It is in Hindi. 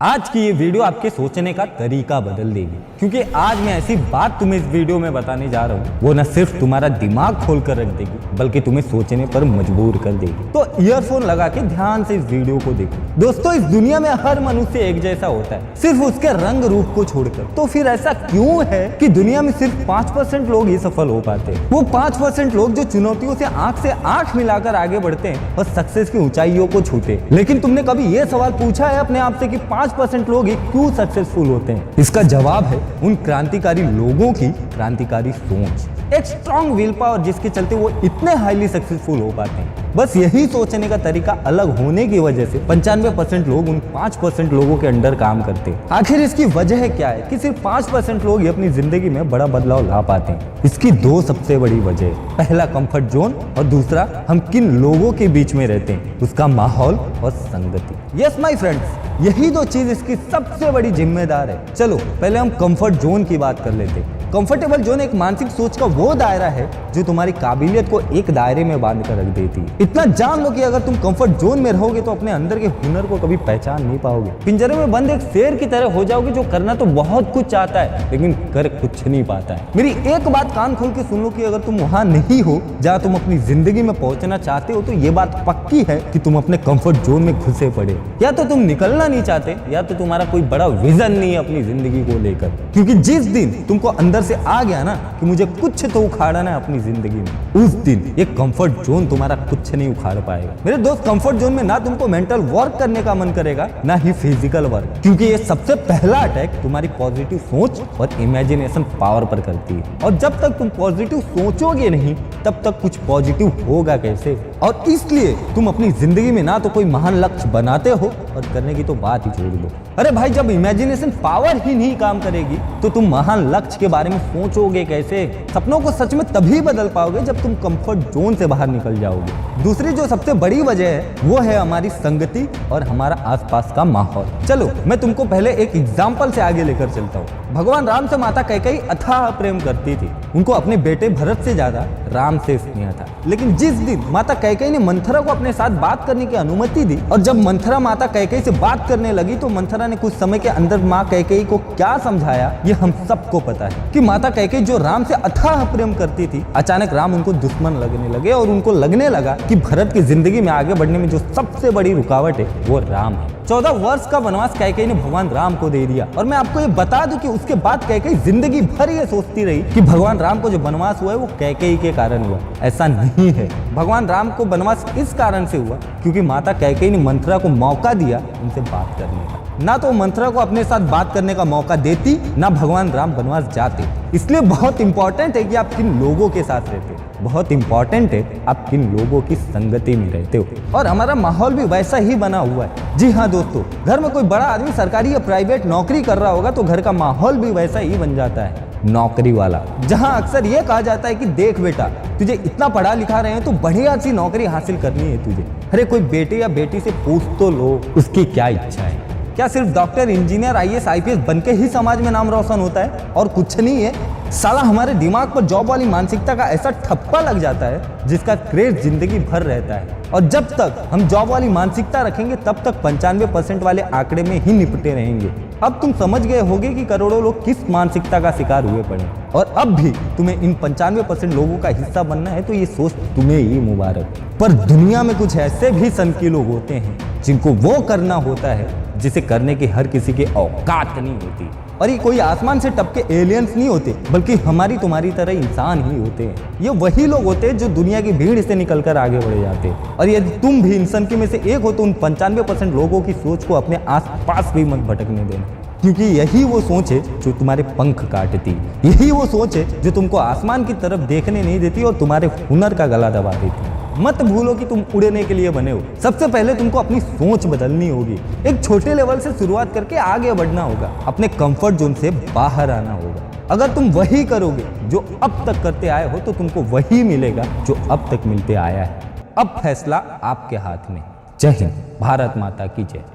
आज की ये वीडियो आपके सोचने का तरीका बदल देगी, क्योंकि आज मैं ऐसी बात तुम्हें इस वीडियो में बताने जा रहा हूँ वो न सिर्फ तुम्हारा दिमाग खोल कर रख देगी बल्कि तुम्हें सोचने पर मजबूर कर देगी। तो ईयरफोन लगा के ध्यान से इस वीडियो को देखो। दोस्तों, इस दुनिया में हर मनुष्य एक जैसा होता है, सिर्फ उसके रंग रूप को छोड़कर। तो फिर ऐसा क्यों है कि दुनिया में सिर्फ 5% लोग ही सफल हो पाते हैं? वो 5% लोग जो चुनौतियों से आंख मिलाकर आगे बढ़ते हैं और सक्सेस की ऊंचाइयों को छूते। लेकिन तुमने कभी ये सवाल पूछा है अपने आप से कि 5% लोग ही क्यों सक्सेसफुल होते हैं? इसका जवाब है उन क्रांतिकारी लोगों की क्रांतिकारी सोच, एक स्ट्रॉन्ग विल पावर जिसके चलते वो इतने हाईली सक्सेसफुल हो पाते हैं। बस यही सोचने का तरीका अलग होने की वजह से 95% लोग उन 5% लोगों के अंडर काम करते हैं। आखिर इसकी वजह क्या है कि सिर्फ 5% लोग ही अपनी जिंदगी में बड़ा बदलाव ला पाते हैं? इसकी दो सबसे बड़ी वजह है। पहला कंफर्ट जोन और दूसरा हम किन लोगों के बीच में रहते हैं, उसका माहौल और संगति। यस माय फ्रेंड्स, यही दो चीज इसकी सबसे बड़ी जिम्मेदार है। चलो पहले हम कंफर्ट जोन की बात कर लेते हैं। कंफर्टेबल जोन एक मानसिक सोच का वो दायरा है जो तुम्हारी काबिलियत को एक दायरे में बांध कर रख देती है। इतना जान लो कि अगर तुम कंफर्ट जोन में रहोगे तो अपने अंदर के हुनर को कभी पहचान नहीं पाओगे। पिंजरे में बंद एक शेर की तरह हो जाओगे जो करना तो बहुत कुछ चाहता है लेकिन कर कुछ नहीं पाता है। मेरी एक बात कान खोल के सुन लो कि अगर तुम वहां नहीं हो जहां तुम अपनी जिंदगी में पहुंचना चाहते हो तो ये बात पक्की है कि तुम अपने कंफर्ट जोन में घुसे पड़े। या तो तुम निकलना नहीं चाहते या तो तुम्हारा कोई बड़ा विजन नहीं है अपनी जिंदगी को लेकर। क्योंकि जिस दिन तुमको अंदर से आ गया ना कि मुझे कुछ तो उखाड़ना है अपनी जिंदगी में, उस दिन ये कंफर्ट जोन तुम्हारा कुछ नहीं उखाड़ पाएगा। मेरे दोस्त, कंफर्ट जोन में ना तुमको मेंटल वर्क करने का मन करेगा ना ही फिजिकल वर्क, क्योंकि ये सबसे पहला अटैक तुम्हारी पॉजिटिव सोच और इमेजिनेशन पावर पर करती है। और जब तक तुम पॉजिटिव सोचोगे नहीं तब तक कुछ पॉजिटिव होगा कैसे? और इसलिए तुम अपनी जिंदगी में ना तो कोई महान लक्ष्य बनाते हो और करने की तो बात ही छोड़ दो। अरे भाई, जब इमेजिनेशन पावर ही नहीं काम करेगी तो तुम महान लक्ष्य के बारे में सोचोगे कैसे? सपनों को सच में तभी बदल पाओगे जब तुम कंफर्ट जोन से बाहर निकल जाओगे। दूसरी जो सबसे बड़ी वजह है वो है हमारी संगति और हमारा आसपास का माहौल। चलो मैं तुमको पहले एक एग्जाम्पल से आगे लेकर चलता हूँ। भगवान राम से माता कैकेयी अथाह प्रेम करती थी। उनको अपने बेटे भरत से ज्यादा राम से स्नेह था। लेकिन जिस दिन माता कैकेयी ने मंथरा को अपने साथ बात करने की अनुमति दी और जब मंथरा माता कैकेयी से बात करने लगी तो मंथरा ने कुछ समय के अंदर माँ कैकेयी को क्या समझाया ये हम सबको पता है कि माता कैकेयी जो राम से अथाह प्रेम करती थी, अचानक राम उनको दुश्मन लगने लगे और उनको लगने लगा कि भरत की जिंदगी में आगे बढ़ने में जो सबसे बड़ी रुकावट है वो राम है। 14 वर्ष का वनवास कैकेयी ने भगवान राम को दे दिया। और मैं आपको ये बता दूं कि उसके बाद कैकेयी जिंदगी भर ये सोचती रही कि भगवान राम को जो वनवास हुआ है वो कैकेयी के कारण हुआ। ऐसा नहीं है। भगवान राम को वनवास इस कारण से हुआ क्योंकि माता कैकेयी ने मंथरा को मौका दिया उनसे बात करने का। ना तो मंथरा को अपने साथ बात करने का मौका देती, ना भगवान राम वनवास जाते। इसलिए बहुत इंपॉर्टेंट है कि आप किन लोगों के साथ रहते हो। बहुत इंपॉर्टेंट है आप किन लोगों की संगति में रहते हो। और हमारा माहौल भी वैसा ही बना हुआ है। जी हाँ दोस्तों, घर में कोई बड़ा आदमी सरकारी या प्राइवेट नौकरी कर रहा होगा तो घर का माहौल भी वैसा ही बन जाता है, नौकरी वाला। जहाँ अक्सर ये कहा जाता है कि देख बेटा, तुझे इतना पढ़ा लिखा रहे हैं तो बढ़िया सी नौकरी हासिल करनी है तुझे। अरे कोई बेटे या बेटी से पूछ तो लो उसकी क्या इच्छा है। क्या सिर्फ डॉक्टर, इंजीनियर, IAS, IPS बनके ही समाज में नाम रोशन होता है और कुछ नहीं है? साला हमारे दिमाग पर जॉब वाली मानसिकता का ऐसा ठप्पा लग जाता है जिसका क्रेज जिंदगी भर रहता है। और जब तक हम जॉब वाली मानसिकता रखेंगे तब तक 95% वाले आंकड़े में ही निपटे रहेंगे। अब तुम समझ गए होगे कि करोड़ों लोग किस मानसिकता का शिकार हुए पड़े। और अब भी तुम्हें इन 95% लोगों का हिस्सा बनना है तो ये सोच तुम्हें ही मुबारक। पर दुनिया में कुछ ऐसे भी सनकी लोग होते हैं जिनको वो करना होता है जिसे करने की हर किसी की औकात नहीं होती। और ये कोई आसमान से टपके एलियंस नहीं होते बल्कि हमारी तुम्हारी तरह इंसान ही होते हैं। ये वही लोग होते हैं जो दुनिया की भीड़ से निकलकर आगे बढ़े जाते हैं। और यदि तुम भी इंसान के में से एक हो तो उन 95% लोगों की सोच को अपने आसपास भी मत भटकने देना, क्योंकि यही वो सोच है जो तुम्हारे पंख काटती, यही वो सोच है जो तुमको आसमान की तरफ देखने नहीं देती और तुम्हारे हुनर का गला दबा देती। मत भूलो कि तुम उड़ने के लिए बने हो। सबसे पहले तुमको अपनी सोच बदलनी होगी। एक छोटे लेवल से शुरुआत करके आगे बढ़ना होगा, अपने कंफर्ट जोन से बाहर आना होगा। अगर तुम वही करोगे जो अब तक करते आए हो तो तुमको वही मिलेगा जो अब तक मिलते आया है। अब फैसला आपके हाथ में। जय हिंद, भारत माता की जय।